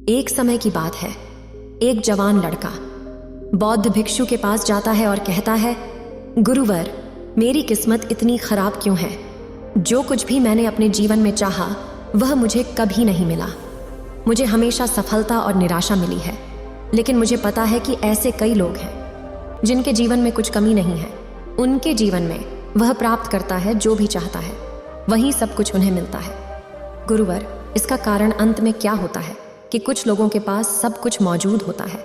एक समय की बात है। एक जवान लड़का बौद्ध भिक्षु के पास जाता है और कहता है, गुरुवर, मेरी किस्मत इतनी खराब क्यों है? जो कुछ भी मैंने अपने जीवन में चाहा वह मुझे कभी नहीं मिला। मुझे हमेशा सफलता और निराशा मिली है, लेकिन मुझे पता है कि ऐसे कई लोग हैं जिनके जीवन में कुछ कमी नहीं है। उनके जीवन में वह प्राप्त करता है जो भी चाहता है, वही सब कुछ उन्हें मिलता है। गुरुवर, इसका कारण अंत में क्या होता है कि कुछ लोगों के पास सब कुछ मौजूद होता है,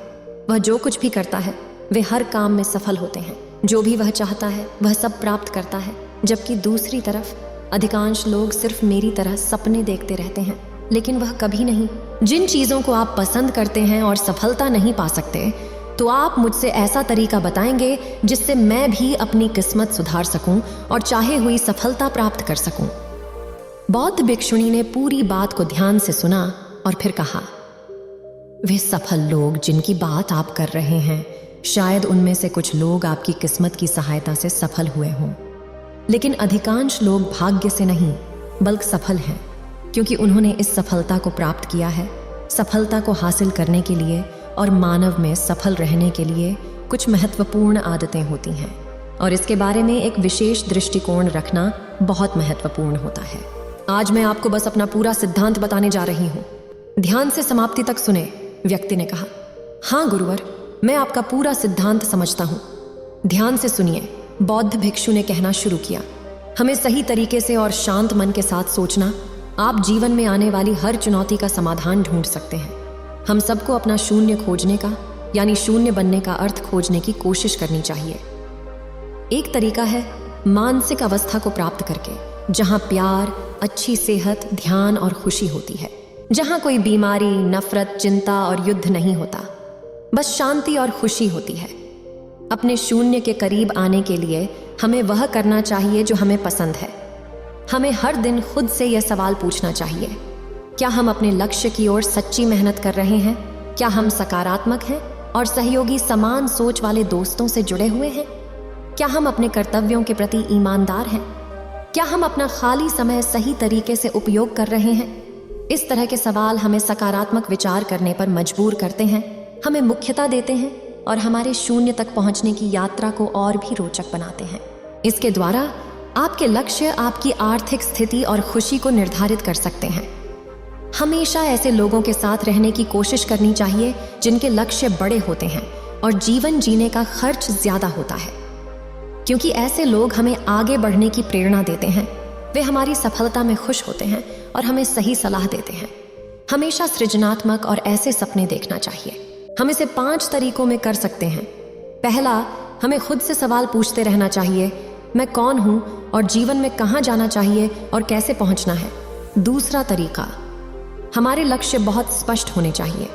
वह जो कुछ भी करता है वे हर काम में सफल होते हैं, जो भी वह चाहता है वह सब प्राप्त करता है, जबकि दूसरी तरफ अधिकांश लोग सिर्फ मेरी तरह सपने देखते रहते हैं, लेकिन वह कभी नहीं। जिन चीज़ों को आप पसंद करते हैं और सफलता नहीं पा सकते, तो आप मुझसे ऐसा तरीका बताएंगे जिससे मैं भी अपनी किस्मत सुधार सकूं और चाहे हुई सफलता प्राप्त कर सकूं। बौद्ध भिक्षुणी ने पूरी बात को ध्यान से सुना और फिर कहा, वे सफल लोग जिनकी बात आप कर रहे हैं, शायद उनमें से कुछ लोग आपकी किस्मत की सहायता से सफल हुए हों, लेकिन अधिकांश लोग भाग्य से नहीं बल्कि सफल हैं, क्योंकि उन्होंने इस सफलता को प्राप्त किया है। सफलता को हासिल करने के लिए और मानव में सफल रहने के लिए कुछ महत्वपूर्ण आदतें होती हैं, और इसके बारे में एक विशेष दृष्टिकोण रखना बहुत महत्वपूर्ण होता है। आज मैं आपको बस अपना पूरा सिद्धांत बताने जा रही हूँ। ध्यान से समाप्ति तक सुने, व्यक्ति ने कहा। हाँ गुरुवर, मैं आपका पूरा सिद्धांत समझता हूँ। ध्यान से सुनिए, बौद्ध भिक्षु ने कहना शुरू किया। हमें सही तरीके से और शांत मन के साथ सोचना, आप जीवन में आने वाली हर चुनौती का समाधान ढूंढ सकते हैं। हम सबको अपना शून्य खोजने का, यानी शून्य बनने का अर्थ खोजने की कोशिश करनी चाहिए। एक तरीका है मानसिक अवस्था को प्राप्त करके, जहां प्यार, अच्छी सेहत, ध्यान और खुशी होती है, जहां कोई बीमारी, नफरत, चिंता और युद्ध नहीं होता, बस शांति और खुशी होती है। अपने शून्य के करीब आने के लिए हमें वह करना चाहिए जो हमें पसंद है। हमें हर दिन खुद से यह सवाल पूछना चाहिए, क्या हम अपने लक्ष्य की ओर सच्ची मेहनत कर रहे हैं? क्या हम सकारात्मक हैं और सहयोगी समान सोच वाले दोस्तों से जुड़े हुए हैं? क्या हम अपने कर्तव्यों के प्रति ईमानदार हैं? क्या हम अपना खाली समय सही तरीके से उपयोग कर रहे हैं? इस तरह के सवाल हमें सकारात्मक विचार करने पर मजबूर करते हैं, हमें मुख्यता देते हैं और हमारे शून्य तक पहुंचने की यात्रा को और भी रोचक बनाते हैं। इसके द्वारा आपके लक्ष्य आपकी आर्थिक स्थिति और खुशी को निर्धारित कर सकते हैं। हमेशा ऐसे लोगों के साथ रहने की कोशिश करनी चाहिए जिनके लक्ष्य बड़े होते हैं और जीवन जीने का खर्च ज्यादा होता है, क्योंकि ऐसे लोग हमें आगे बढ़ने की प्रेरणा देते हैं। वे हमारी सफलता में खुश होते हैं और हमें सही सलाह देते हैं। हमेशा सृजनात्मक और ऐसे सपने देखना चाहिए। हम इसे 5 तरीकों में कर सकते हैं। पहला, हमें खुद से सवाल पूछते रहना चाहिए, मैं कौन हूं और जीवन में कहां जाना चाहिए और कैसे पहुंचना है। दूसरा तरीका, हमारे लक्ष्य बहुत स्पष्ट होने चाहिए।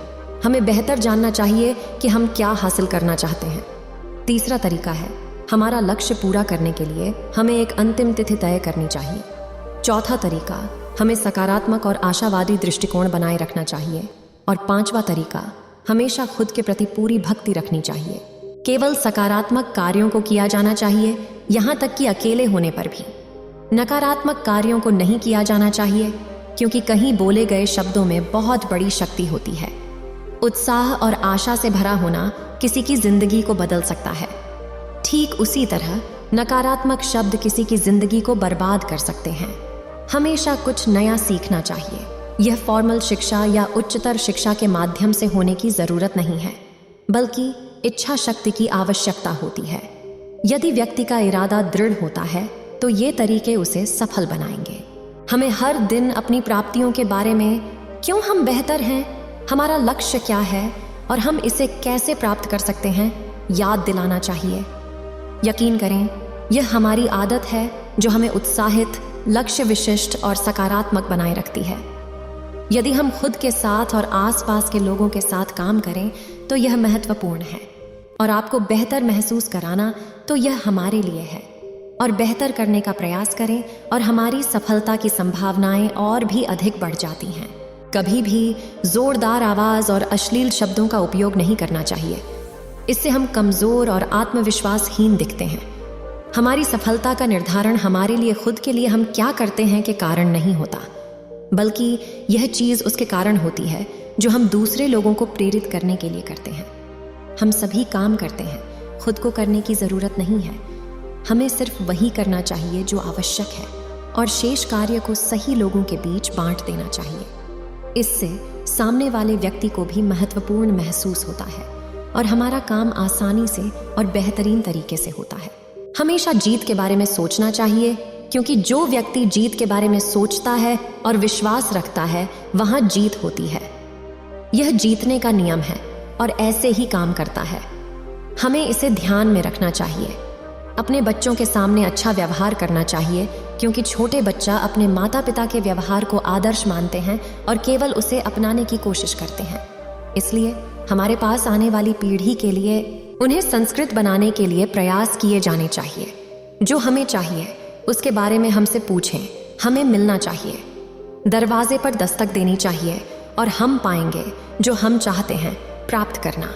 हमें बेहतर जानना चाहिए कि हम क्या हासिल करना चाहते हैं। तीसरा तरीका है, हमारा लक्ष्य पूरा करने के लिए हमें एक अंतिम तिथि तय करनी चाहिए। चौथा तरीका, हमें सकारात्मक और आशावादी दृष्टिकोण बनाए रखना चाहिए। और 5वां तरीका, हमेशा खुद के प्रति पूरी भक्ति रखनी चाहिए। केवल सकारात्मक कार्यों को किया जाना चाहिए, यहाँ तक कि अकेले होने पर भी। नकारात्मक कार्यों को नहीं किया जाना चाहिए, क्योंकि कहीं बोले गए शब्दों में बहुत बड़ी शक्ति होती है। उत्साह और आशा से भरा होना किसी की जिंदगी को बदल सकता है। ठीक उसी तरह नकारात्मक शब्द किसी की जिंदगी को बर्बाद कर सकते हैं। हमेशा कुछ नया सीखना चाहिए। यह फॉर्मल शिक्षा या उच्चतर शिक्षा के माध्यम से होने की जरूरत नहीं है, बल्कि इच्छा शक्ति की आवश्यकता होती है। यदि व्यक्ति का इरादा दृढ़ होता है तो ये तरीके उसे सफल बनाएंगे। हमें हर दिन अपनी प्राप्तियों के बारे में, क्यों हम बेहतर हैं, हमारा लक्ष्य क्या है और हम इसे कैसे प्राप्त कर सकते हैं, याद दिलाना चाहिए। यकीन करें, यह हमारी आदत है जो हमें उत्साहित, लक्ष्य विशिष्ट और सकारात्मक बनाए रखती है। यदि हम खुद के साथ और आसपास के लोगों के साथ काम करें तो यह महत्वपूर्ण है, और आपको बेहतर महसूस कराना तो यह हमारे लिए है। और बेहतर करने का प्रयास करें और हमारी सफलता की संभावनाएं और भी अधिक बढ़ जाती हैं। कभी भी जोरदार आवाज और अश्लील शब्दों का उपयोग नहीं करना चाहिए। इससे हम कमजोर और आत्मविश्वासहीन दिखते हैं। हमारी सफलता का निर्धारण हमारे लिए खुद के लिए हम क्या करते हैं के कारण नहीं होता, बल्कि यह चीज उसके कारण होती है जो हम दूसरे लोगों को प्रेरित करने के लिए करते हैं। हम सभी काम करते हैं, खुद को करने की ज़रूरत नहीं है। हमें सिर्फ वही करना चाहिए जो आवश्यक है और शेष कार्य को सही लोगों के बीच बांट देना चाहिए। इससे सामने वाले व्यक्ति को भी महत्वपूर्ण महसूस होता है और हमारा काम आसानी से और बेहतरीन तरीके से होता है। हमेशा जीत के बारे में सोचना चाहिए, क्योंकि जो व्यक्ति जीत के बारे में सोचता है और विश्वास रखता है, वहां जीत होती है। यह जीतने का नियम है और ऐसे ही काम करता है। हमें इसे ध्यान में रखना चाहिए। अपने बच्चों के सामने अच्छा व्यवहार करना चाहिए, क्योंकि छोटे बच्चा अपने माता पिता के व्यवहार को आदर्श मानते हैं और केवल उसे अपनाने की कोशिश करते हैं। इसलिए हमारे पास आने वाली पीढ़ी के लिए उन्हें संस्कृत बनाने के लिए प्रयास किए जाने चाहिए। जो हमें चाहिए उसके बारे में हमसे पूछें, हमें मिलना चाहिए। दरवाजे पर दस्तक देनी चाहिए और हम पाएंगे जो हम चाहते हैं प्राप्त करना।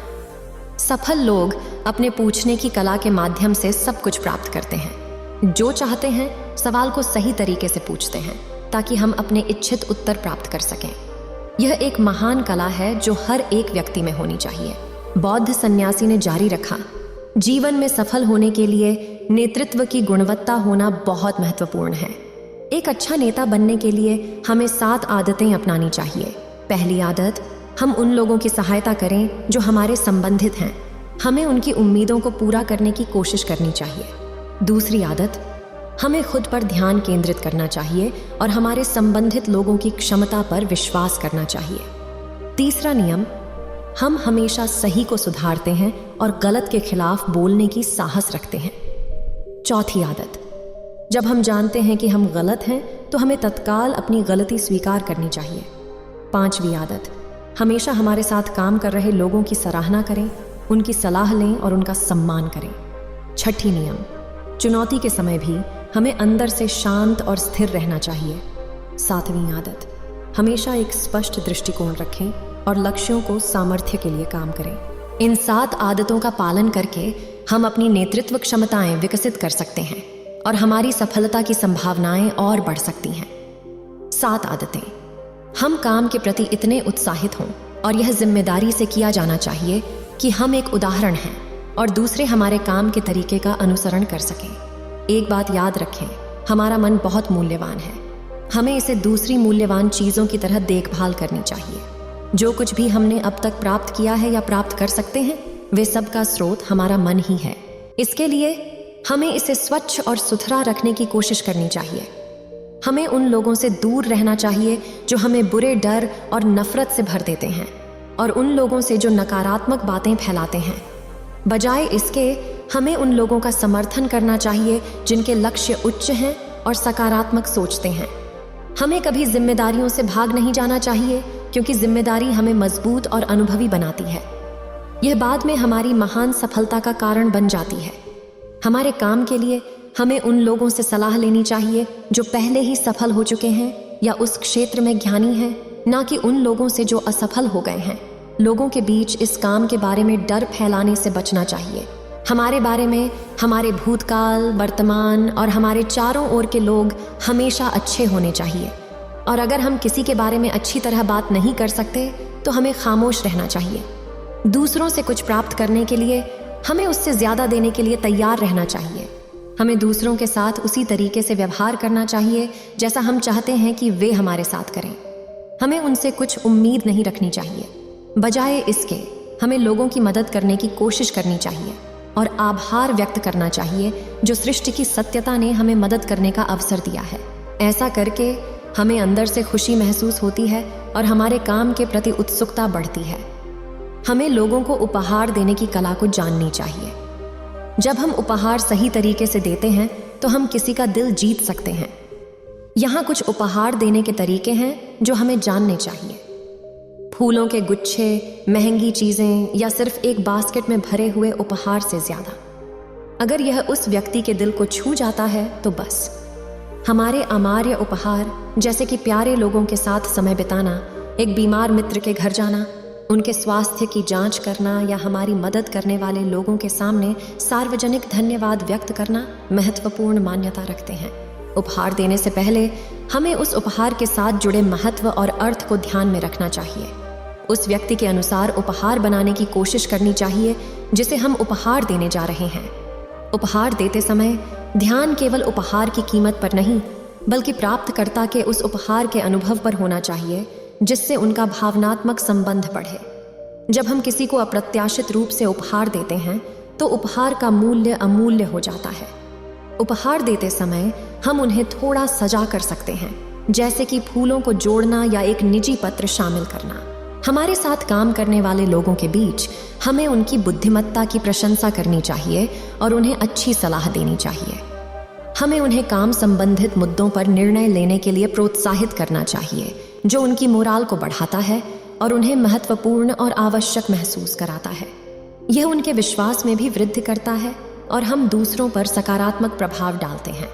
सफल लोग अपने पूछने की कला के माध्यम से सब कुछ प्राप्त करते हैं। जो चाहते हैं सवाल को सही तरीके से पूछते हैं ताकि हम अपने इच्छित उत्तर प्राप्त कर सकें। यह एक महान कला है जो हर एक व्यक्ति में होनी चाहिए। बौद्ध सन्यासी ने जारी रखा, जीवन में सफल होने के लिए नेतृत्व की गुणवत्ता होना बहुत महत्वपूर्ण है। एक अच्छा नेता बनने के लिए हमें 7 आदतें अपनानी चाहिए। पहली आदत, हम उन लोगों की सहायता करें जो हमारे संबंधित हैं। हमें उनकी उम्मीदों को पूरा करने की कोशिश करनी चाहिए। दूसरी आदत, हमें खुद पर ध्यान केंद्रित करना चाहिए और हमारे संबंधित लोगों की क्षमता पर विश्वास करना चाहिए। तीसरा नियम, हम हमेशा सही को सुधारते हैं और गलत के खिलाफ बोलने की साहस रखते हैं। चौथी आदत, जब हम जानते हैं कि हम गलत हैं तो हमें तत्काल अपनी गलती स्वीकार करनी चाहिए। पांचवी आदत, हमेशा हमारे साथ काम कर रहे लोगों की सराहना करें, उनकी सलाह लें और उनका सम्मान करें। छठी नियम, चुनौती के समय भी हमें अंदर से शांत और स्थिर रहना चाहिए। सातवीं आदत, हमेशा एक स्पष्ट दृष्टिकोण रखें और लक्ष्यों को सामर्थ्य के लिए काम करें। इन 7 आदतों का पालन करके हम अपनी नेतृत्व क्षमताएं विकसित कर सकते हैं और हमारी सफलता की संभावनाएं और बढ़ सकती हैं। 7 आदतें, हम काम के प्रति इतने उत्साहित हों और यह जिम्मेदारी से किया जाना चाहिए कि हम एक उदाहरण हैं और दूसरे हमारे काम के तरीके का अनुसरण कर सकें। एक बात याद रखें, हमारा मन बहुत मूल्यवान है। हमें इसे दूसरी मूल्यवान चीज़ों की तरह देखभाल करनी चाहिए। जो कुछ भी हमने अब तक प्राप्त किया है या प्राप्त कर सकते हैं, वे सब का स्रोत हमारा मन ही है। इसके लिए हमें इसे स्वच्छ और सुथरा रखने की कोशिश करनी चाहिए। हमें उन लोगों से दूर रहना चाहिए जो हमें बुरे डर और नफरत से भर देते हैं और उन लोगों से जो नकारात्मक बातें फैलाते हैं। बजाय इसके हमें उन लोगों का समर्थन करना चाहिए जिनके लक्ष्य उच्च हैं और सकारात्मक सोचते हैं। हमें कभी जिम्मेदारियों से भाग नहीं जाना चाहिए, क्योंकि जिम्मेदारी हमें मजबूत और अनुभवी बनाती है। यह बाद में हमारी महान सफलता का कारण बन जाती है। हमारे काम के लिए हमें उन लोगों से सलाह लेनी चाहिए जो पहले ही सफल हो चुके हैं या उस क्षेत्र में ज्ञानी हैं, ना कि उन लोगों से जो असफल हो गए हैं। लोगों के बीच इस काम के बारे में डर फैलाने से बचना चाहिए। हमारे बारे में हमारे भूतकाल, वर्तमान और हमारे चारों ओर के लोग हमेशा अच्छे होने चाहिए, और अगर हम किसी के बारे में अच्छी तरह बात नहीं कर सकते तो हमें खामोश रहना चाहिए। दूसरों से कुछ प्राप्त करने के लिए हमें उससे ज्यादा देने के लिए तैयार रहना चाहिए। हमें दूसरों के साथ उसी तरीके से व्यवहार करना चाहिए जैसा हम चाहते हैं कि वे हमारे साथ करें। हमें उनसे कुछ उम्मीद नहीं रखनी चाहिए। बजाय इसके हमें लोगों की मदद करने की कोशिश करनी चाहिए और आभार व्यक्त करना चाहिए जो सृष्टि की सत्यता ने हमें मदद करने का अवसर दिया है। ऐसा करके हमें अंदर से खुशी महसूस होती है और हमारे काम के प्रति उत्सुकता बढ़ती है। हमें लोगों को उपहार देने की कला को जाननी चाहिए। जब हम उपहार सही तरीके से देते हैं तो हम किसी का दिल जीत सकते हैं। यहाँ कुछ उपहार देने के तरीके हैं जो हमें जानने चाहिए। फूलों के गुच्छे, महंगी चीजें या सिर्फ एक बास्केट में भरे हुए उपहार से ज्यादा। अगर यह उस व्यक्ति के दिल को छू जाता है तो बस। हमारे अमार्य उपहार जैसे कि प्यारे लोगों के साथ समय बिताना, एक बीमार मित्र के घर जाना, उनके स्वास्थ्य की जांच करना या हमारी मदद करने वाले लोगों के सामने सार्वजनिक धन्यवाद व्यक्त करना महत्वपूर्ण मान्यता रखते हैं। उपहार देने से पहले हमें उस उपहार के साथ जुड़े महत्व और अर्थ को ध्यान में रखना चाहिए। उस व्यक्ति के अनुसार उपहार बनाने की कोशिश करनी चाहिए जिसे हम उपहार देने जा रहे हैं। उपहार देते समय ध्यान केवल उपहार की कीमत पर नहीं, बल्कि प्राप्तकर्ता के उस उपहार के अनुभव पर होना चाहिए जिससे उनका भावनात्मक संबंध बढ़े। जब हम किसी को अप्रत्याशित रूप से उपहार देते हैं तो उपहार का मूल्य अमूल्य हो जाता है। उपहार देते समय हम उन्हें थोड़ा सजा कर सकते हैं, जैसे कि फूलों को जोड़ना या एक निजी पत्र शामिल करना। हमारे साथ काम करने वाले लोगों के बीच हमें उनकी बुद्धिमत्ता की प्रशंसा करनी चाहिए और उन्हें अच्छी सलाह देनी चाहिए। हमें उन्हें काम संबंधित मुद्दों पर निर्णय लेने के लिए प्रोत्साहित करना चाहिए, जो उनकी मोराल को बढ़ाता है और उन्हें महत्वपूर्ण और आवश्यक महसूस कराता है। यह उनके विश्वास में भी वृद्धि करता है और हम दूसरों पर सकारात्मक प्रभाव डालते हैं।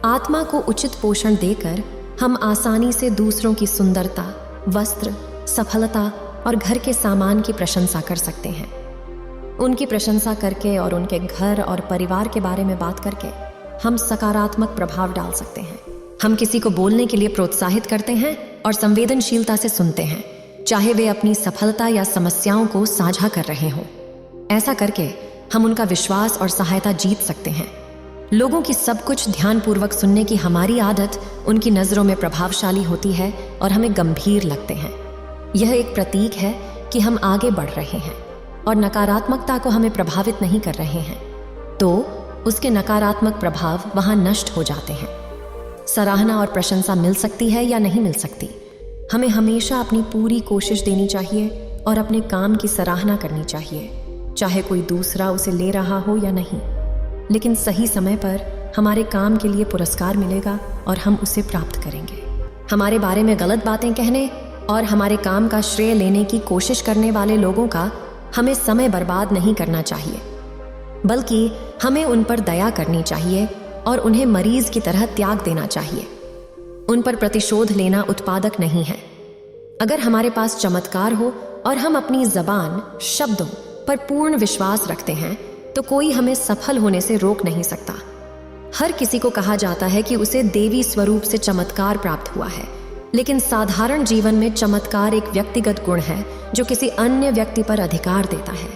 आत्मा को उचित पोषण देकर हम आसानी से दूसरों की सुंदरता, वस्त्र, सफलता और घर के सामान की प्रशंसा कर सकते हैं। उनकी प्रशंसा करके और उनके घर और परिवार के बारे में बात करके हम सकारात्मक प्रभाव डाल सकते हैं। हम किसी को बोलने के लिए प्रोत्साहित करते हैं और संवेदनशीलता से सुनते हैं, चाहे वे अपनी सफलता या समस्याओं को साझा कर रहे हों। ऐसा करके हम उनका विश्वास और सहायता जीत सकते हैं। लोगों की सब कुछ ध्यानपूर्वक सुनने की हमारी आदत उनकी नज़रों में प्रभावशाली होती है और हमें गंभीर लगते हैं। यह एक प्रतीक है कि हम आगे बढ़ रहे हैं और नकारात्मकता को हमें प्रभावित नहीं कर रहे हैं, तो उसके नकारात्मक प्रभाव वहां नष्ट हो जाते हैं। सराहना और प्रशंसा मिल सकती है या नहीं मिल सकती। हमें हमेशा अपनी पूरी कोशिश देनी चाहिए और अपने काम की सराहना करनी चाहिए, चाहे कोई दूसरा उसे ले रहा हो या नहीं। लेकिन सही समय पर हमारे काम के लिए पुरस्कार मिलेगा और हम उसे प्राप्त करेंगे। हमारे बारे में गलत बातें कहने और हमारे काम का श्रेय लेने की कोशिश करने वाले लोगों का हमें समय बर्बाद नहीं करना चाहिए, बल्कि हमें उन पर दया करनी चाहिए और उन्हें मरीज की तरह त्याग देना चाहिए। उन पर प्रतिशोध लेना उत्पादक नहीं है। अगर हमारे पास चमत्कार हो और हम अपनी जबान, शब्दों पर पूर्ण विश्वास रखते हैं तो कोई हमें सफल होने से रोक नहीं सकता। हर किसी को कहा जाता है कि उसे देवी स्वरूप से चमत्कार प्राप्त हुआ है, लेकिन साधारण जीवन में चमत्कार एक व्यक्तिगत गुण है जो किसी अन्य व्यक्ति पर अधिकार देता है।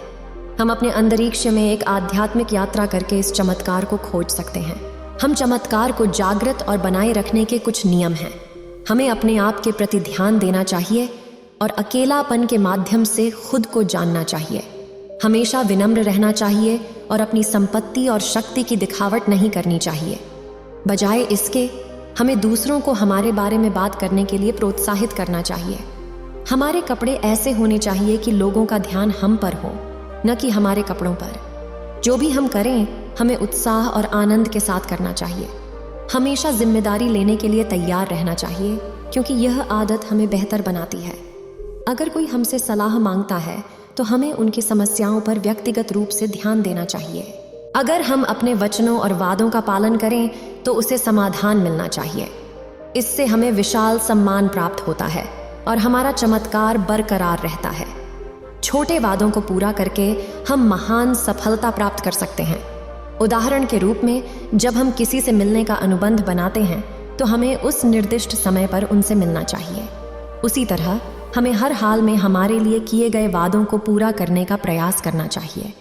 हम अपने अंतरिक्ष में एक आध्यात्मिक यात्रा करके इस चमत्कार को खोज सकते हैं। हम चमत्कार को जागृत और बनाए रखने के कुछ नियम हैं। हमें अपने आप के प्रति ध्यान देना चाहिए और अकेलापन के माध्यम से खुद को जानना चाहिए। हमेशा विनम्र रहना चाहिए और अपनी संपत्ति और शक्ति की दिखावट नहीं करनी चाहिए। बजाय इसके हमें दूसरों को हमारे बारे में बात करने के लिए प्रोत्साहित करना चाहिए। हमारे कपड़े ऐसे होने चाहिए कि लोगों का ध्यान हम पर हो, न कि हमारे कपड़ों पर। जो भी हम करें हमें उत्साह और आनंद के साथ करना चाहिए। हमेशा जिम्मेदारी लेने के लिए तैयार रहना चाहिए, क्योंकि यह आदत हमें बेहतर बनाती है। अगर कोई हमसे सलाह मांगता है तो हमें उनकी समस्याओं पर व्यक्तिगत रूप से ध्यान देना चाहिए। अगर हम अपने वचनों और वादों का पालन करें तो उसे समाधान मिलना चाहिए। इससे हमें विशाल सम्मान प्राप्त होता है और हमारा चमत्कार बरकरार रहता है। छोटे वादों को पूरा करके हम महान सफलता प्राप्त कर सकते हैं। उदाहरण के रूप में, जब हम किसी से मिलने का अनुबंध बनाते हैं तो हमें उस निर्दिष्ट समय पर उनसे मिलना चाहिए। उसी तरह हमें हर हाल में हमारे लिए किए गए वादों को पूरा करने का प्रयास करना चाहिए।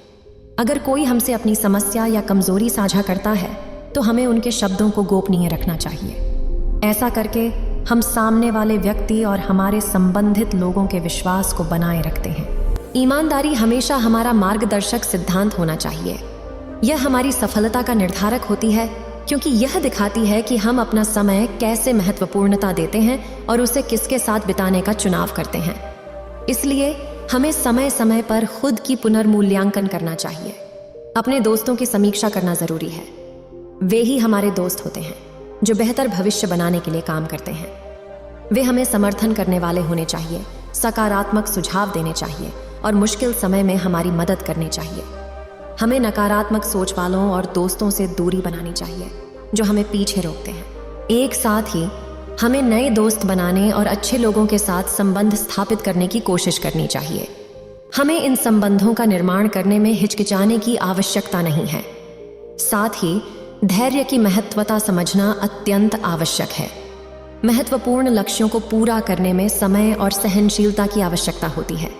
अगर कोई हमसे अपनी समस्या या कमजोरी साझा करता है तो हमें उनके शब्दों को गोपनीय रखना चाहिए। ऐसा करके हम सामने वाले व्यक्ति और हमारे संबंधित लोगों के विश्वास को बनाए रखते हैं। ईमानदारी हमेशा हमारा मार्गदर्शक सिद्धांत होना चाहिए। यह हमारी सफलता का निर्धारक होती है, क्योंकि यह दिखाती है कि हम अपना समय कैसे महत्वपूर्णता देते हैं और उसे किसके साथ बिताने का चुनाव करते हैं। इसलिए हमें समय समय पर खुद की पुनर्मूल्यांकन करना चाहिए। अपने दोस्तों की समीक्षा करना जरूरी है। वे ही हमारे दोस्त होते हैं जो बेहतर भविष्य बनाने के लिए काम करते हैं। वे हमें समर्थन करने वाले होने चाहिए, सकारात्मक सुझाव देने चाहिए और मुश्किल समय में हमारी मदद करनी चाहिए। हमें नकारात्मक सोच वालों और दोस्तों से दूरी बनानी चाहिए जो हमें पीछे रोकते हैं। एक साथ ही हमें नए दोस्त बनाने और अच्छे लोगों के साथ संबंध स्थापित करने की कोशिश करनी चाहिए। हमें इन संबंधों का निर्माण करने में हिचकिचाने की आवश्यकता नहीं है। साथ ही धैर्य की महत्वता समझना अत्यंत आवश्यक है। महत्वपूर्ण लक्ष्यों को पूरा करने में समय और सहनशीलता की आवश्यकता होती है।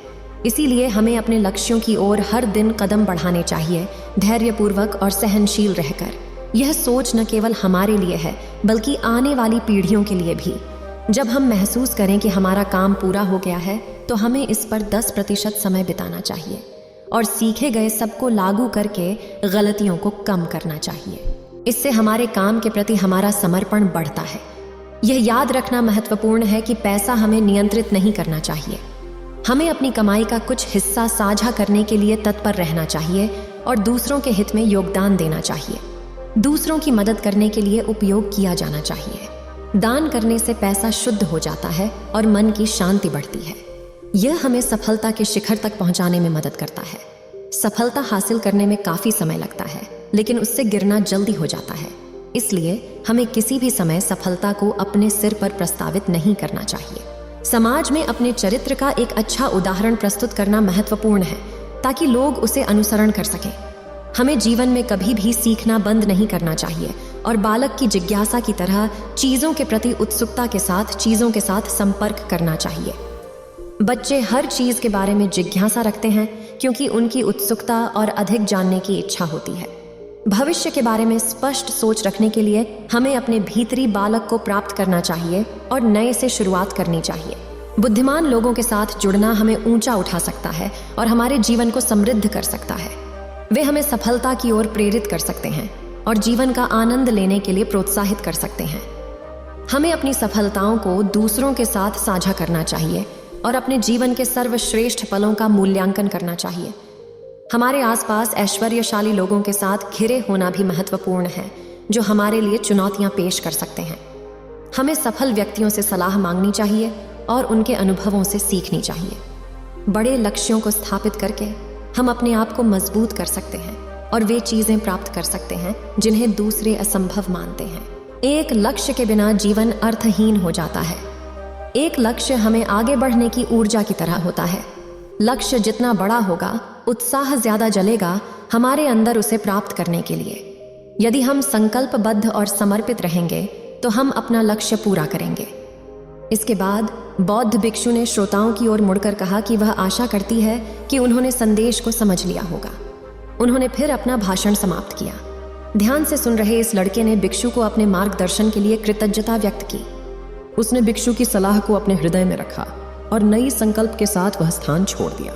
इसीलिए हमें अपने लक्ष्यों की ओर हर दिन कदम बढ़ाने चाहिए, धैर्यपूर्वक और सहनशील रहकर। यह सोच न केवल हमारे लिए है बल्कि आने वाली पीढ़ियों के लिए भी। जब हम महसूस करें कि हमारा काम पूरा हो गया है तो हमें इस पर 10% समय बिताना चाहिए और सीखे गए सबको लागू करके गलतियों को कम करना चाहिए। इससे हमारे काम के प्रति हमारा समर्पण बढ़ता है। यह याद रखना महत्वपूर्ण है कि पैसा हमें नियंत्रित नहीं करना चाहिए। हमें अपनी कमाई का कुछ हिस्सा साझा करने के लिए तत्पर रहना चाहिए और दूसरों के हित में योगदान देना चाहिए। दूसरों की मदद करने के लिए उपयोग किया जाना चाहिए। दान करने से पैसा शुद्ध हो जाता है और मन की शांति बढ़ती है। यह हमें सफलता के शिखर तक पहुंचाने में मदद करता है। सफलता हासिल करने में काफी समय लगता है, लेकिन उससे गिरना जल्दी हो जाता है। इसलिए हमें किसी भी समय सफलता को अपने सिर पर प्रस्तावित नहीं करना चाहिए। समाज में अपने चरित्र का एक अच्छा उदाहरण प्रस्तुत करना महत्वपूर्ण है ताकि लोग उसे अनुसरण कर सकें। हमें जीवन में कभी भी सीखना बंद नहीं करना चाहिए और बालक की जिज्ञासा की तरह चीजों के प्रति उत्सुकता के साथ चीजों के साथ संपर्क करना चाहिए। बच्चे हर चीज के बारे में जिज्ञासा रखते हैं क्योंकि उनकी उत्सुकता और अधिक जानने की इच्छा होती है। भविष्य के बारे में स्पष्ट सोच रखने के लिए हमें अपने भीतरी बालक को प्राप्त करना चाहिए और नए से शुरुआत करनी चाहिए। बुद्धिमान लोगों के साथ जुड़ना हमें ऊंचा उठा सकता है और हमारे जीवन को समृद्ध कर सकता है। वे हमें सफलता की ओर प्रेरित कर सकते हैं और जीवन का आनंद लेने के लिए प्रोत्साहित कर सकते हैं। हमें अपनी सफलताओं को दूसरों के साथ साझा करना चाहिए और अपने जीवन के सर्वश्रेष्ठ पलों का मूल्यांकन करना चाहिए। हमारे आसपास ऐश्वर्यशाली लोगों के साथ घिरे होना भी महत्वपूर्ण है, जो हमारे लिए चुनौतियां पेश कर सकते हैं। हमें सफल व्यक्तियों से सलाह मांगनी चाहिए और उनके अनुभवों से सीखनी चाहिए। बड़े लक्ष्यों को स्थापित करके हम अपने आप को मजबूत कर सकते हैं और वे चीजें प्राप्त कर सकते हैं जिन्हें दूसरे असंभव मानते हैं। एक लक्ष्य के बिना जीवन अर्थहीन हो जाता है। एक लक्ष्य हमें आगे बढ़ने की ऊर्जा की तरह होता है। लक्ष्य जितना बड़ा होगा, उत्साह ज्यादा जलेगा हमारे अंदर उसे प्राप्त करने के लिए। यदि हम संकल्पबद्ध और समर्पित रहेंगे तो हम अपना लक्ष्य पूरा करेंगे। इसके बाद बौद्ध भिक्षु ने श्रोताओं की ओर मुड़कर कहा कि वह आशा करती है कि उन्होंने संदेश को समझ लिया होगा। उन्होंने फिर अपना भाषण समाप्त किया। ध्यान से सुन रहे इस लड़के ने भिक्षु को अपने मार्गदर्शन के लिए कृतज्ञता व्यक्त की। उसने भिक्षु की सलाह को अपने हृदय में रखा और नई संकल्प के साथ वह स्थान छोड़ दिया।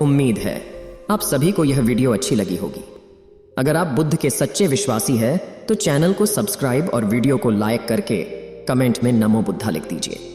उम्मीद है आप सभी को यह वीडियो अच्छी लगी होगी। अगर आप बुद्ध के सच्चे विश्वासी हैं तो चैनल को सब्सक्राइब और वीडियो को लाइक करके कमेंट में नमो बुद्धा लिख दीजिए।